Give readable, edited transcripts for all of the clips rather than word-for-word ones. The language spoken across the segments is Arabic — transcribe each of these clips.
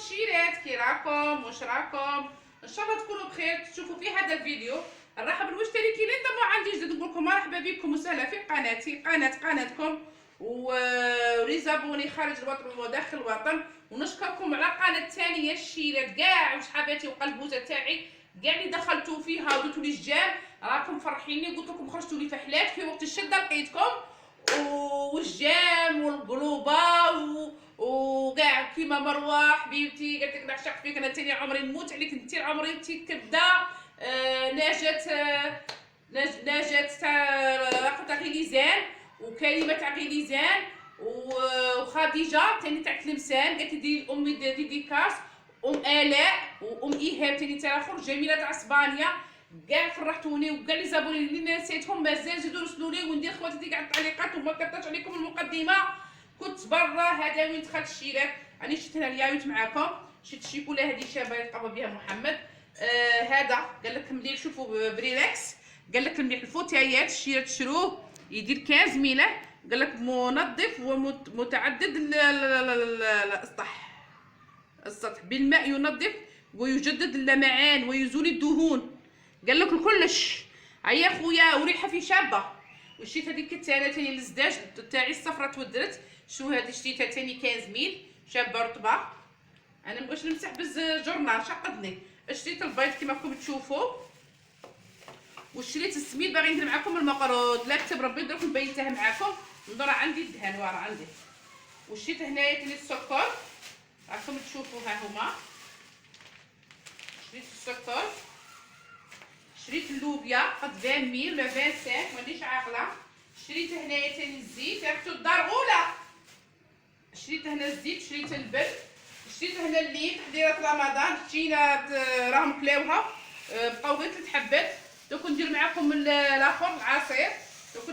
الشيرات، كي راكم؟ واش راكم؟ ان شاء الله تكونوا بخير. تشوفوا في هذا الفيديو نرحب بالمشتركين اللي انضموا عندي جديد، نقول لكم مرحبا بكم وسهلا في قناتي، قناتكم وليزابوني خارج الوطن وداخل الوطن. ونشكركم على القناه الثانيه الشيرات، كاع وصحاباتي وقلبوزه تاعي كاع اللي دخلتوا فيها ودرتوا لي جام، راكم فرحيني. قلت لكم خرجتوا لي فحلات في وقت الشده لقيتكم، والجام والقلوبه وكاع كيما مروه حبيبتي قالت لك نعشق فيك، انا تاني عمري نموت عليك، انت عمري انت كبده. نجات تاع غيليزان، وكريمه تاع غيليزان، وخديجه تاني تاع تلمسان قالت لي ديري لامي ديديكاس، الاء وام ايهاب تاني تاع الاخر، جميله تاع اسبانيا. كاع فرحتوني وكاع لي زابوني اللي نسيتهم مازال زيدوا رسلوا لي، وندير خواتي كاع التعليقات وما كثرتش عليكم المقدمه. كنت برا، هذا وين دخلت الشيرات. راني شفت هنا اليايوت معاكم، شفت الشيكولا هذه شابه يلقب بها محمد. هذا قال لك مليح، شوفوا بريلكس، قال لك مليح الفوتايات الشيرات تشروه يدير 15 ميله، قال لك منظف ومتعدد السطح بالماء، ينظف ويجدد اللمعان ويزول الدهون، قال لك الكلش. هيا خويا وريحه في شابه. وشريت هذيك التانية تاني الزداج تاعي الصفرة تودرت. شو هذه شريتها تاني 15 ميل شابه رطبه. انا مبغيتش نمسح جورنال شقدني. شريت البيض كما راكم تشوفوا، وشريت السميد باغي ندير معكم المقرود، لا كتب ربي درك نبينتها معكم. ندور عندي الدهان ورا عندي. وشريت هنايا تاني السكر راكم تشوفوا، ها هما. شريت السكر، شريت اللوبيا قد 20 ميل ولا 25 مانيش عاقله. شريت هنايا تاني الزيت، ريحتو الدار غوله. شريت هنا الزيت، شريت البن، شريت هنا الليل تحضيرات رمضان، جينا راهم كلاوها، بقاو غير 3 حبات. دوك ندير معكم الاخر العصير، دوك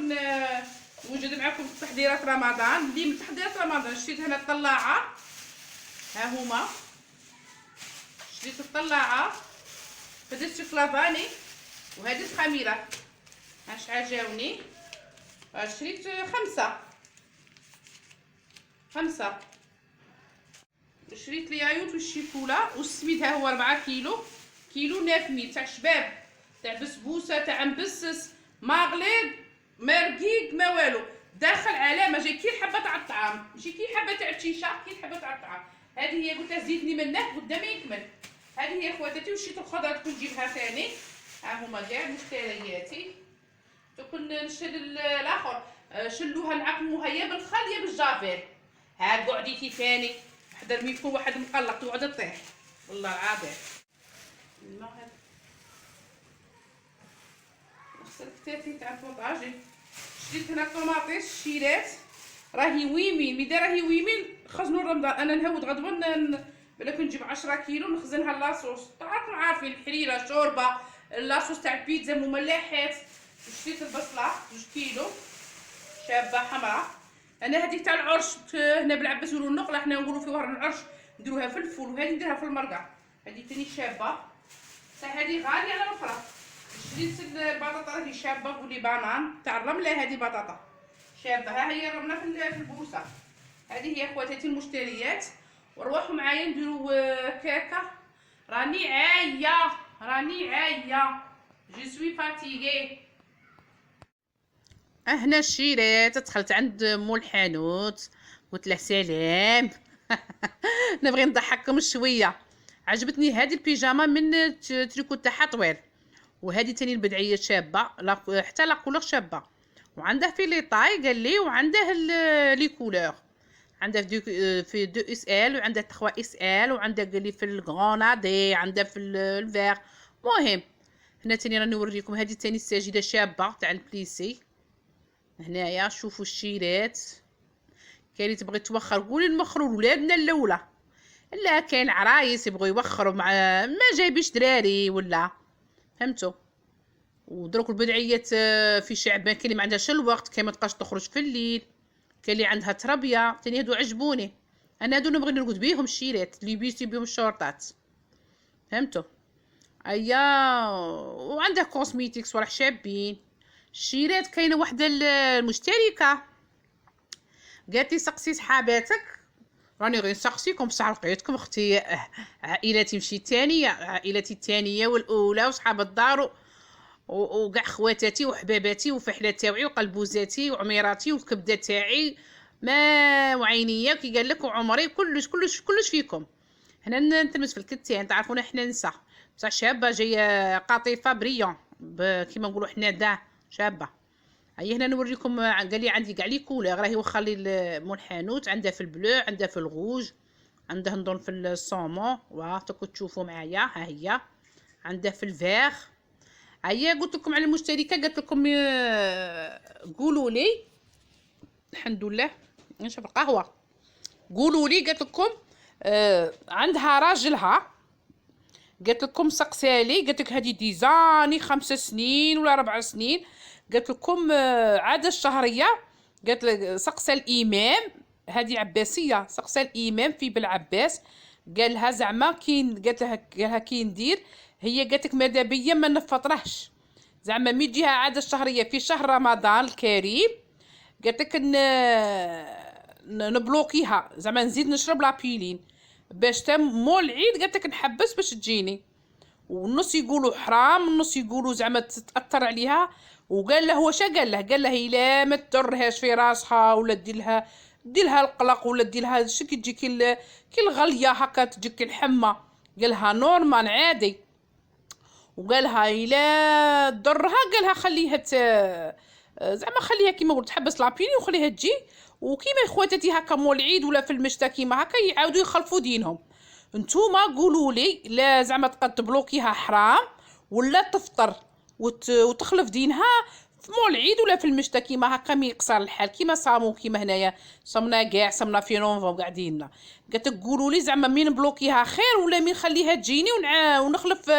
نوجد معكم تحضيرات رمضان. اللي من تحضيرات رمضان شريت هنا الطلاعه، ها هما. شريت الطلاعه، بدات شوكولافاني، وهذه الخميره اش عجاوني. شريت 5. شريت اليايوت والشيكولا والسميد، ها هو 4 كيلو 900 تاع شباب، تاع بسبوسه تاع مبسس ما غليظ ما رقيق ما والو، داخل علامه جاي كي حبه تاع الطعام، ماشي كي حبه تاع الشيشه، كي حبه تاع الطعام. هذه هي قلت لها زيدني منه قدامي يكمل. هذه هي خواتاتي. وشريت الخضره تكون نجيبها ثاني، ها هما كاع مشترياتي. تكون نشري الاخر شلوها نعقموها يا بالخل يا بالجافيل. ها قعديتي ثاني حضر مين يكون واحد مقلق تقعد تطيح والله العظيم. نغسل كتافي تاع البوطاجي. شريت هنا طوماطيش شيرات راهي ويمين ميدا راهي ويمين خزنوا رمضان. انا نهود غدوه بلا نجيب 10 كيلو نخزنها لاصوص، راكم عارفين الحريره شوربه، لاصوص تاع البيتزا مملحات. شريت البصله 2 كيلو شابه حمراء. انا هذيك تاع العرش هنا بالعباس يقولوا النقله، حنا نقولوا في وهر العرش نديروها في الفول، وهذه نديرها في المرقه. هذه ثاني شابه، صح هذه غاليه على الاخرى. شريت البطاطا راهي شابه، قولي بانان تاع الرمله، هذه بطاطا شابه، ها هي رمله في البوسه. هذه هي خواتاتي المشتريات. وروحوا معايا نديروا كيكه. راني عايه جو سوي فاتيغي. هنا الشيرات دخلت عند مول الحانوت قلت له سلام. نبغي نضحككم شويه. عجبتني هذه البيجامه من تريكو تاعها طويل، وهذه تاني البدعيه شابه، حتى لا كولور شابه، وعنده في لي طاي قال لي، وعنده لي كولور، عنده في 2 اس ال، وعنده 3 اس ال، وعنده قال لي في الغرونادي، عنده في الفير. مهم هنا تاني راني نوريكم هذه تاني الساجده شابه تاع البليسي. هنايا شوفوا الشيرات. كاين اللي تبغي توخر، قولي نوخروا لولادنا الاولى، لا كاين عرايس يبغوا يوخروا مع ما جايبيش دراري ولا فهمتوا. ودروك البدعيات في شعبان كاين اللي ما عندهاش الوقت، كاين ما تبقاش تخرج في الليل، كاين اللي عندها تربيه ثاني، هادو عجبوني انا، هادو نبغي نرقد بيهم الشيرات اللي يبيسي بيهم الشورطات فهمتوا. ايا وعندها كوسميتيكس وراح شابين. الشيرات كاينه وحده المشتركه قالت لي سقسي صحاباتك راني غير نسقسيكم بصح لقيتكم اختي عائلتي مشيت تانية، عائلتي الثانيه والاولى وصحاب الدار وكاع خواتاتي وحباباتي وفحله تاوعي وقلبوزاتي وعميراتي والكبده تاعي ما وعينيا كي قال لك وعمري كلش فيكم. هنا نتلمس في الكتان تعرفونا حنا نسا بصح شابه جايه قاطفه بريون كيما نقولوا حنا دا شابه. هيا هنا نوريكم قال لي عندي كاع لي كولور راهي واخا لي مول الحانوت عندها في البلو عندها في الغوج عندها نظن في الصومون وهاكم تشوفوا معايا ها هي عندها في الفيغ. هيا قلت لكم على المشتركه قالت لكم قولوا لي الحمد لله نشرب القهوه قولوا لي قالت لكم عندها راجلها قالت لكم سقسالي قالت لك هذه ديزاني 5 سنين ولا 4 سنين قالت لكم عاده الشهريه قالت لك سقسى الامام هذه عباسيه سقسى الامام في بالعباس قال لها زعما كاين قالها كي ندير هي قالت لك ماذا بيا ما نفطرهش زعما مي تجيها عاده الشهريه في شهر رمضان الكريم قالت لك نبلوكيها زعما نزيد نشرب لابيلين باش تم مول العيد قالت لك نحبس باش تجيني والنص يقولوا حرام النص يقولوا زعما تاثر عليها. وقال له هو شا قال له الا ما تدرهاش في راسها ولا دير لها القلق ولا دير لها شي كي تجي كي الغليه هكا تجيك الحمى قال لها نورمال عادي. وقال لها الا ضرها قال لها خليها زعما خليها كيما قلت تحبس لابيلي وخليها تجي وكيما خواتاتي هكا مول العيد ولا في المشتا كيما هكا يعاودوا يخلفوا دينهم. نتوما قولوا لي لا زعما تقد تبلوكيها حرام ولا تفطر وتخلف دينها في مول العيد ولا في المشتا كيما هكا مي يقصر الحال كيما صامو كيما هنايا صمنا كاع صمنا في نوفمبر قاعدين قالت قولوا لي زعما مين بلوكيها خير ولا مين خليها تجيني ونخلف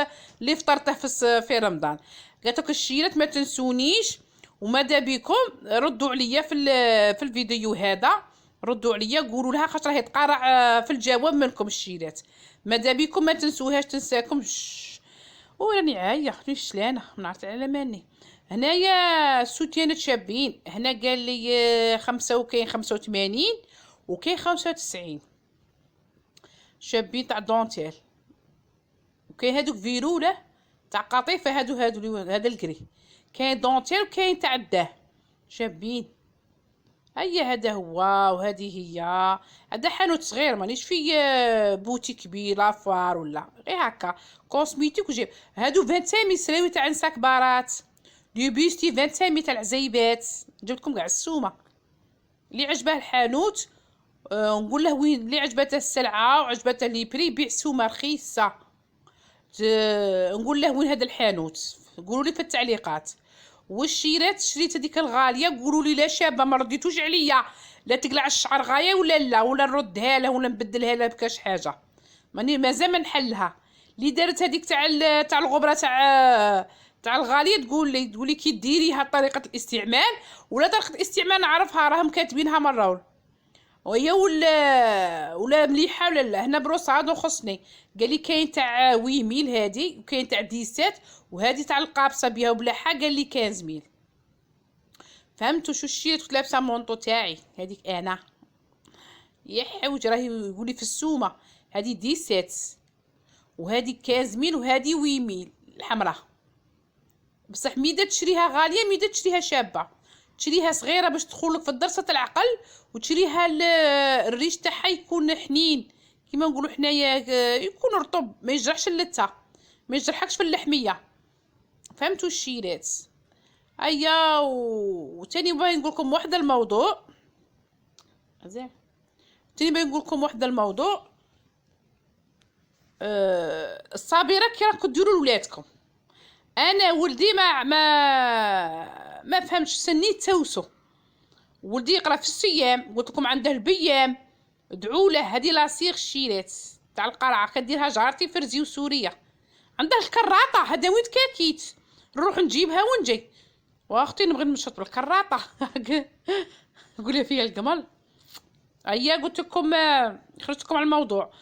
اللي فطرته في رمضان. قالت لك الشيرات ما تنسونيش وماذا بكم ردوا عليا في الفيديو هذا ردوا عليا قولوا لها خاطر راهي تقارع في الجواب منكم الشيرات ماذا بكم ما تنسوهاش تنساكم وراني عايه راني شلانه ما عرفت على ماني. هنايا سوتيانات شابين هنا قال لي 5 وكاين 85 وكاين 95 شابين تاع دونتيل وكاين هادوك فيروله تاع قطيفه هذا الكري كاين دونتيل وكاين تاع الداه شابين. هيا هذا هو وهذه هي هذا حانوت صغير مانيش فيه بوتي كبير لافوار ولا غير هكا كوسميتيك وجيب هادو 25 سلاوي تاع نسا كبارات دي بيستي 25 تاع العزيبات جبت لكم كاع السومه اللي عجبه الحانوت نقول له وين اللي عجبته السلعه وعجبته لي بري بيع سومه رخيصه نقول له وين هذا الحانوت قولوا لي في التعليقات. والشيرات شريت هذيك الغاليه قولوا لي لا شابه ما رديتوش عليا لا تقلع الشعر غايه ولا نردها له ولا نبدلها لها بكاش حاجه ماني مازال ما نحلها اللي دارت هذيك تاع الغبره تاع الغاليه تقولي كي ديريها طريقه الاستعمال ولا طريقه الاستعمال نعرفها راهم كاتبينها مره وهي ولا مليحه ولا لا. هنا بروصادو خصني قال لي كاين تاع 8000 هادي وكاين تاع 17 وهذه تاع القابصه بها وبلاحه قال لي 15000 فهمتوا شو الشيء كنت لابسه مونطو تاعي هذيك انا يا حوج راهي يقول لي في السومه هذه 17 وهذه 15000 وهذه 8000 الحمراء بصح ميدا تشريها غاليه ميدا تشريها شابه تشريها صغيره باش تدخلك في الدرسه العقل وتشريها الريش تاعها يكون حنين كيما نقولوا حنايا يكون رطب ما يجرحش اللثه ما يجرحكش في اللحميه فهمتوا الشيرات. ايا وتاني باغي نقول لكم واحد الموضوع زين تاني باغي نقول لكم واحد الموضوع الصابره كي راكم ديروا لولادكم انا ولدي ما فهمش سني توسو ولدي يقرا في الصيام قلت لكم عنده البيام ادعوا له هذه لاصيغ الشيرات تاع القرعه كديرها جارتي فرزي وسوريه عندها الكراطه هذا وين كاكيت نروح نجيبها ونجي واختي نبغي نمشط بالكراطه قولي فيها القمل. هيا قلت لكم خرجتكم على الموضوع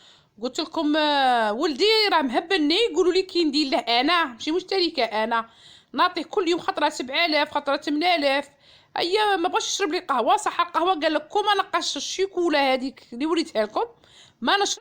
قلت لكم ولدي راه مهبلني يقولوا لي كي ندير له انا ماشي مشتركه انا نعطيه كل يوم خطره 7000 خطره 8000 ايا ما بغاش يشرب لي قهوه، صح القهوه قال لك كون ما نقاش الشيكولا هذيك اللي وريتها لكم ما نشرب